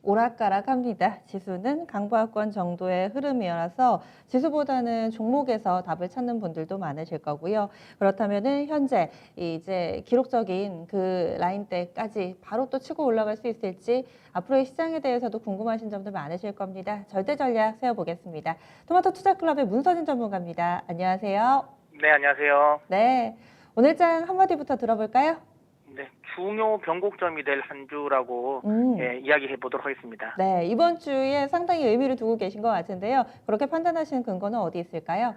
오락가락합니다. 지수는 강보합권 정도의 흐름이어서 지수보다는 종목에서 답을 찾는 분들도 많으실 거고요. 그렇다면은 현재 이제 기록적인 그 라인대까지 바로 또 치고 올라갈 수 있을지 앞으로의 시장에 대해서도 궁금하신 점들 많으실 겁니다. 절대 전략 세워보겠습니다. 토마토 투자클럽의 문서진 전문가입니다. 안녕하세요. 네, 안녕하세요. 네, 오늘 장 한마디부터 들어볼까요? 네, 중요 변곡점이 될 한 주라고 음. 이야기해 보도록 하겠습니다. 네, 이번 주에 상당히 의미를 두고 계신 것 같은데요. 그렇게 판단하시는 근거는 어디 있을까요?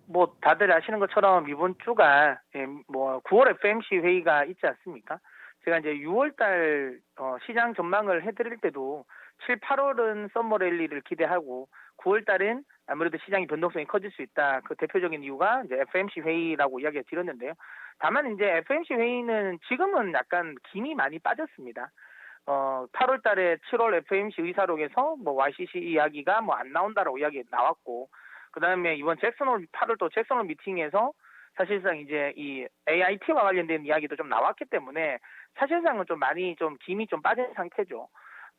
뭐 다들 아시는 것처럼 이번 주가 9월 FMC 회의가 있지 않습니까? 제가 이제 6월 달 시장 전망을 해드릴 때도 7, 8월은 썸머 랠리를 기대하고 9월 달은 아무래도 시장의 변동성이 커질 수 있다. 그 대표적인 이유가 이제 FMC 회의라고 이야기를 드렸는데요. 다만 이제 FMC 회의는 지금은 약간 김이 많이 빠졌습니다. 8월 달에 7월 FMC 의사록에서 뭐 YCC 이야기가 뭐 안 나온다라고 이야기 나왔고, 그 다음에 이번 8월 또 잭슨홀 미팅에서 사실상 이제 이 AIT와 관련된 이야기도 좀 나왔기 때문에 사실상은 좀 많이 좀 김이 좀 빠진 상태죠.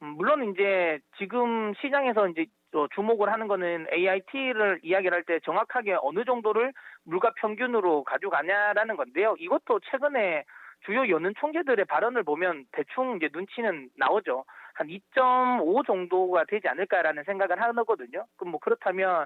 물론 이제 지금 시장에서 이제 주목을 하는 거는 AIT를 이야기를 할 때 정확하게 어느 정도를 물가 평균으로 가져가냐라는 건데요. 이것도 최근에 주요 연은 총재들의 발언을 보면 대충 이제 눈치는 나오죠. 한 2.5 정도가 되지 않을까라는 생각을 하거든요. 그럼 뭐 그렇다면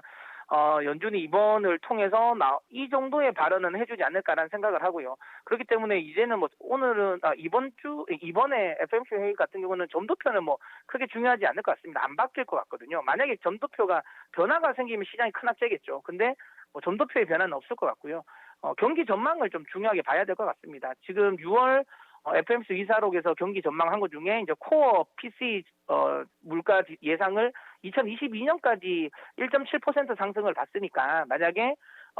연준이 이번을 통해서 이 정도의 발언은 해주지 않을까라는 생각을 하고요. 그렇기 때문에 이제는 뭐 오늘은 이번에 FMC 회의 같은 경우는 점도표는 뭐 크게 중요하지 않을 것 같습니다. 안 바뀔 것 같거든요. 만약에 점도표가 변화가 생기면 시장이 큰 악재겠죠. 근데 뭐 점도표의 변화는 없을 것 같고요. 경기 전망을 좀 중요하게 봐야 될 것 같습니다. 지금 6월 FMC 이사록에서 경기 전망한 것 중에 이제 코어 PC 물가 예상을 2022년까지 1.7% 상승을 봤으니까 만약에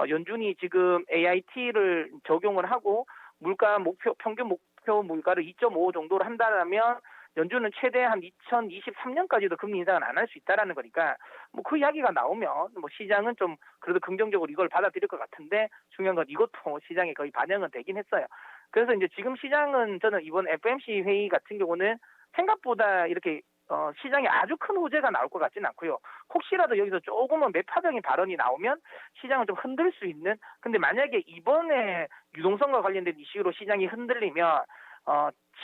연준이 지금 AIT를 적용을 하고 평균 목표 물가를 2.5 정도로 한다면 연준은 최대 한 2023년까지도 금리 인상을 안 할 수 있다라는 거니까 뭐 그 이야기가 나오면 뭐 시장은 좀 그래도 긍정적으로 이걸 받아들일 것 같은데 중요한 건 이것도 시장에 거의 반영은 되긴 했어요. 그래서 이제 지금 시장은 저는 이번 FMC 회의 같은 경우는 생각보다 이렇게 시장에 아주 큰 호재가 나올 것 같지는 않고요. 혹시라도 여기서 조금은 매파적인 발언이 나오면 시장을 좀 흔들 수 있는, 근데 만약에 이번에 유동성과 관련된 이슈로 시장이 흔들리면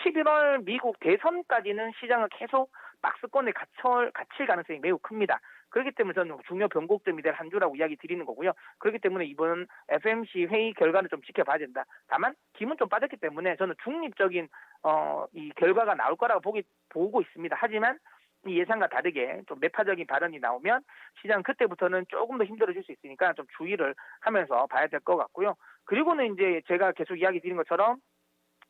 11월 미국 대선까지는 시장을 계속 박스권에 갇힐 가능성이 매우 큽니다. 그렇기 때문에 저는 중요 변곡점이 될 한 주라고 이야기 드리는 거고요. 그렇기 때문에 이번 FMC 회의 결과는 좀 지켜봐야 된다. 다만 김은 좀 빠졌기 때문에 저는 중립적인 이 결과가 나올 거라고 보고 있습니다. 하지만 이 예상과 다르게 좀 매파적인 발언이 나오면 시장 그때부터는 조금 더 힘들어질 수 있으니까 좀 주의를 하면서 봐야 될 것 같고요. 그리고는 이제 제가 계속 이야기 드린 것처럼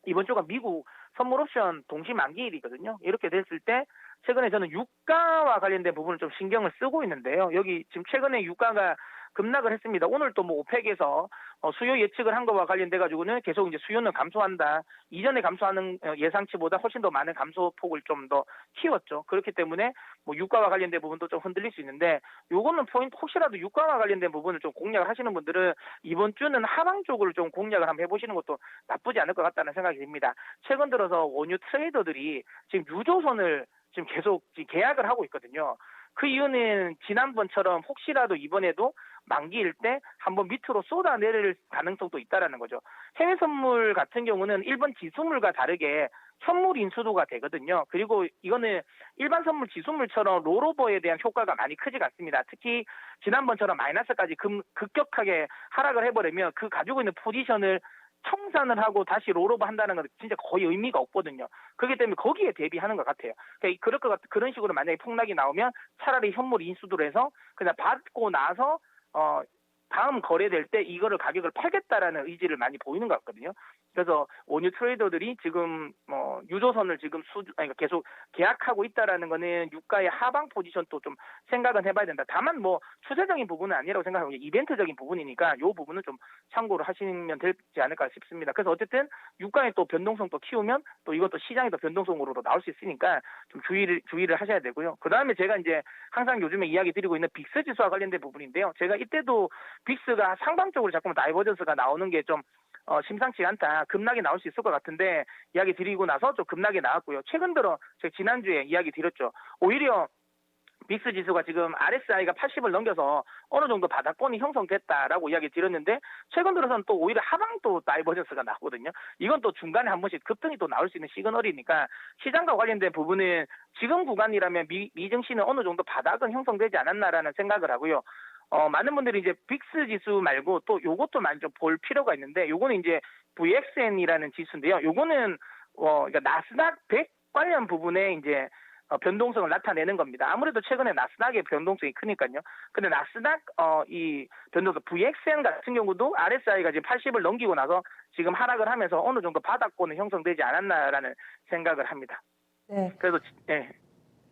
이번 주가 미국 선물 옵션 동시 만기일이거든요. 이렇게 됐을 때 최근에 저는 유가와 관련된 부분을 좀 신경을 쓰고 있는데요. 여기 지금 최근에 유가가 급락을 했습니다. 오늘 또 뭐 오펙에서 수요 예측을 한 것과 관련돼 가지고는 계속 이제 수요는 감소한다. 이전에 감소하는 예상치보다 훨씬 더 많은 감소폭을 좀 더 키웠죠. 그렇기 때문에 뭐 유가와 관련된 부분도 좀 흔들릴 수 있는데 요거는 포인트, 혹시라도 유가와 관련된 부분을 좀 공략을 하시는 분들은 이번 주는 하방 쪽으로 좀 공략을 한번 해보시는 것도 나쁘지 않을 것 같다는 생각이 듭니다. 최근 들어서 원유 트레이더들이 지금 유조선을 지금 계속 계약을 하고 있거든요. 그 이유는 지난번처럼 혹시라도 이번에도 만기일 때 한번 밑으로 쏟아내릴 가능성도 있다라는 거죠. 해외 선물 같은 경우는 일본 지수물과 다르게 현물 인수도가 되거든요. 그리고 이거는 일반 선물 지수물처럼 롤오버에 대한 효과가 많이 크지가 않습니다. 특히 지난번처럼 마이너스까지 급격하게 하락을 해버리면 그 가지고 있는 포지션을 청산을 하고 다시 롤오버 한다는 건 진짜 거의 의미가 없거든요. 그렇기 때문에 거기에 대비하는 것 같아요. 그러니까 그런 식으로 만약에 폭락이 나오면 차라리 현물 인수도로 해서 그냥 받고 나서 다음 거래될 때 이거를 가격을 팔겠다라는 의지를 많이 보이는 것 같거든요. 그래서 원유 트레이더들이 지금 유조선을 지금 계속 계약하고 있다라는 거는 유가의 하방 포지션도 좀 생각은 해봐야 된다. 다만 뭐 추세적인 부분은 아니라고 생각하고 이벤트적인 부분이니까 이 부분은 좀 참고를 하시면 되지 않을까 싶습니다. 그래서 어쨌든 유가의 또 변동성도 키우면 또 이것도 시장의 또 변동성으로도 나올 수 있으니까 좀 주의를 하셔야 되고요. 그 다음에 제가 이제 항상 요즘에 이야기 드리고 있는 빅스 지수와 관련된 부분인데요. 제가 이때도 빅스가 상방적으로 자꾸만 다이버전스가 나오는 게 좀 심상치 않다. 급락이 나올 수 있을 것 같은데 이야기 드리고 나서 좀 급락이 나왔고요. 최근 들어 제가 지난주에 이야기 드렸죠. 오히려 빅스 지수가 지금 RSI가 80을 넘겨서 어느 정도 바닥권이 형성됐다라고 이야기 드렸는데 최근 들어서는 또 오히려 하방 또 다이버전스가 나거든요. 이건 또 중간에 한 번씩 급등이 또 나올 수 있는 시그널이니까 시장과 관련된 부분은 지금 구간이라면 미증시는 어느 정도 바닥은 형성되지 않았나라는 생각을 하고요. 많은 분들이 이제 빅스 지수 말고 또 요것도 많이 좀 볼 필요가 있는데 요거는 이제 VXN이라는 지수인데요. 요거는 그러니까 나스닥 100 관련 부분에 이제 변동성을 나타내는 겁니다. 아무래도 최근에 나스닥의 변동성이 크니까요. 근데 나스닥 이 변동성 VXN 같은 경우도 RSI가 지금 80을 넘기고 나서 지금 하락을 하면서 어느 정도 바닥권이 형성되지 않았나라는 생각을 합니다. 네. 그래서 예.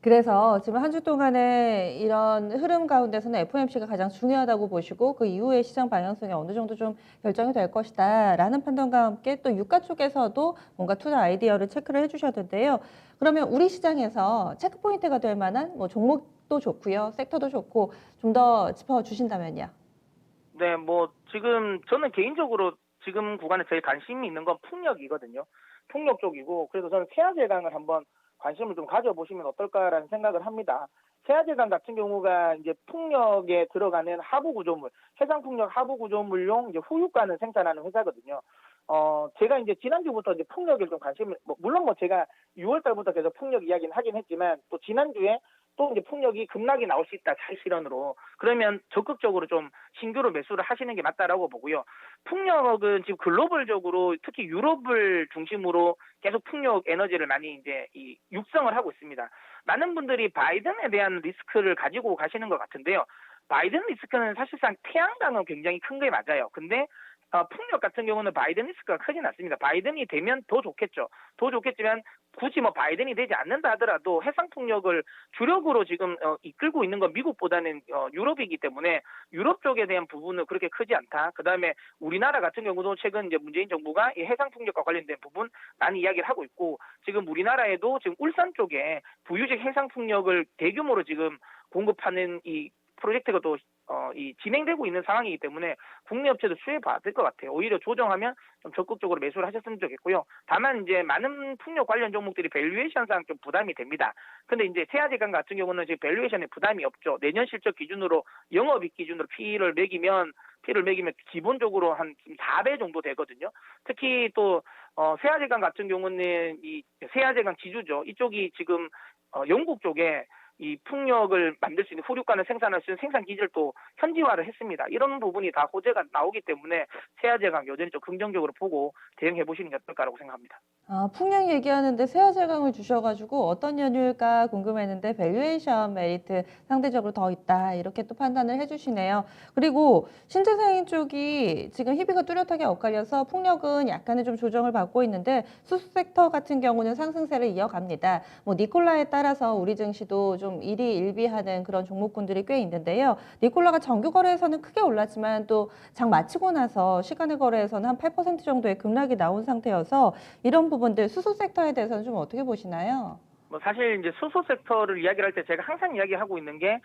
그래서 지금 한 주 동안의 이런 흐름 가운데서는 FOMC가 가장 중요하다고 보시고 그 이후에 시장 방향성이 어느 정도 좀 결정이 될 것이다라는 판단과 함께 또 유가 쪽에서도 뭔가 투자 아이디어를 체크를 해주셨는데요. 그러면 우리 시장에서 체크 포인트가 될 만한 뭐 종목도 좋고요, 섹터도 좋고 좀 더 짚어주신다면요. 네, 뭐 지금 저는 개인적으로 지금 구간에 제일 관심이 있는 건 풍력이거든요. 풍력 쪽이고 그래서 저는 세아제강을 한번 관심을 좀 가져보시면 어떨까라는 생각을 합니다. 세아제강 같은 경우가 이제 풍력에 들어가는 하부 구조물, 해상 풍력 하부 구조물용 이제 후유가는 생산하는 회사거든요. 제가 이제 지난주부터 이제 풍력에 좀 관심을, 물론 제가 6월 달부터 계속 풍력 이야기는 하긴 했지만 또 지난주에 또 이제 풍력이 급락이 나올 수 있다, 차익실현으로. 그러면 적극적으로 좀 신규로 매수를 하시는 게 맞다라고 보고요. 풍력은 지금 글로벌적으로 특히 유럽을 중심으로 계속 풍력 에너지를 많이 이제 육성을 하고 있습니다. 많은 분들이 바이든에 대한 리스크를 가지고 가시는 것 같은데요. 바이든 리스크는 사실상 태양광은 굉장히 큰 게 맞아요. 근데 풍력 같은 경우는 바이든 리스크가 크진 않습니다. 바이든이 되면 더 좋겠죠. 더 좋겠지만 굳이 바이든이 되지 않는다 하더라도 해상 풍력을 주력으로 지금 이끌고 있는 건 미국보다는 유럽이기 때문에 유럽 쪽에 대한 부분은 그렇게 크지 않다. 그다음에 우리나라 같은 경우도 최근 이제 문재인 정부가 이 해상 풍력과 관련된 부분 많이 이야기를 하고 있고 지금 우리나라에도 지금 울산 쪽에 부유직 해상 풍력을 대규모로 지금 공급하는 이 프로젝트가 또 진행되고 있는 상황이기 때문에 국내 업체도 수혜 받을 것 같아요. 오히려 조정하면 좀 적극적으로 매수를 하셨으면 좋겠고요. 다만 이제 많은 풍력 관련 종목들이 밸류에이션상 좀 부담이 됩니다. 근데 이제 세아제강 같은 경우는 지금 밸류에이션에 부담이 없죠. 내년 실적 기준으로 영업이익 기준으로 P를 매기면 기본적으로 한 4배 정도 되거든요. 특히 또 세아제강 같은 경우는 이 세아제강 지주죠. 이쪽이 지금 영국 쪽에 이 풍력을 만들 수 있는 후류가를 생산할 수 있는 생산 기지를 또 현지화를 했습니다. 이런 부분이 다 호재가 나오기 때문에 세아제강 여전히 좀 긍정적으로 보고 대응해 보시는 게 어떨까라고 생각합니다. 풍량 얘기하는데 세아제강을 주셔가지고 어떤 연유일까 궁금했는데 밸류에이션 메리트 상대적으로 더 있다 이렇게 또 판단을 해주시네요. 그리고 신재생인 쪽이 지금 희비가 뚜렷하게 엇갈려서 풍력은 약간의 좀 조정을 받고 있는데 수소 섹터 같은 경우는 상승세를 이어갑니다. 뭐 니콜라에 따라서 우리 증시도 좀 일희일비하는 그런 종목군들이 꽤 있는데요. 니콜라가 정규 거래에서는 크게 올랐지만 또 장 마치고 나서 시간의 거래에서는 한 8% 정도의 급락이 나온 상태여서 이런 부분들 수소 섹터에 대해서는 좀 어떻게 보시나요? 사실 이제 수소 섹터를 이야기를 할 때 제가 항상 이야기하고 있는 게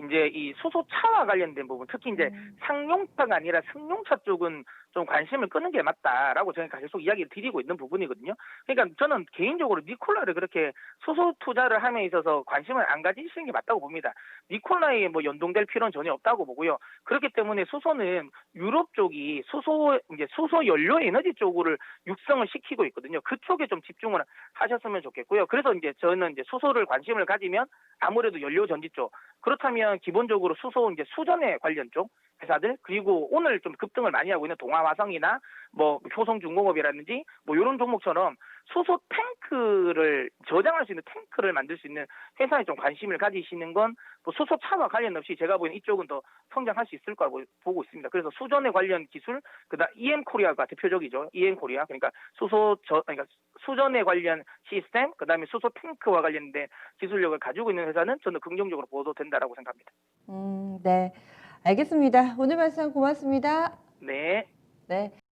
이제 이 수소차와 관련된 부분, 특히 이제 상용차가 아니라 승용차 쪽은 좀 관심을 끄는 게 맞다라고 저는 계속 이야기를 드리고 있는 부분이거든요. 그러니까 저는 개인적으로 니콜라를 그렇게 수소 투자를 함에 있어서 관심을 안 가지시는 게 맞다고 봅니다. 니콜라에 연동될 필요는 전혀 없다고 보고요. 그렇기 때문에 수소는 유럽 쪽이 수소 연료 에너지 쪽을 육성을 시키고 있거든요. 그쪽에 좀 집중을 하셨으면 좋겠고요. 그래서 이제 저는 이제 수소를 관심을 가지면 아무래도 연료 전지 쪽, 그렇다면 기본적으로 수소 이제 수전에 관련 쪽 회사들, 그리고 오늘 좀 급등을 많이 하고 있는 동아화성이나 효성중공업이라든지 이런 종목처럼 수소 탱크를 저장할 수 있는 탱크를 만들 수 있는 회사에 좀 관심을 가지시는 건 수소차와 관련 없이 제가 보기엔 이쪽은 더 성장할 수 있을 거라고 보고 있습니다. 그래서 수전에 관련 기술, 그다음 EM코리아가 대표적이죠. EM코리아, 그러니까 그러니까 수전에 관련 시스템, 그다음에 수소 탱크와 관련된 기술력을 가지고 있는 회사는 저는 긍정적으로 보도 된다라고 생각합니다. 네. 알겠습니다. 오늘 말씀 고맙습니다. 네. 네.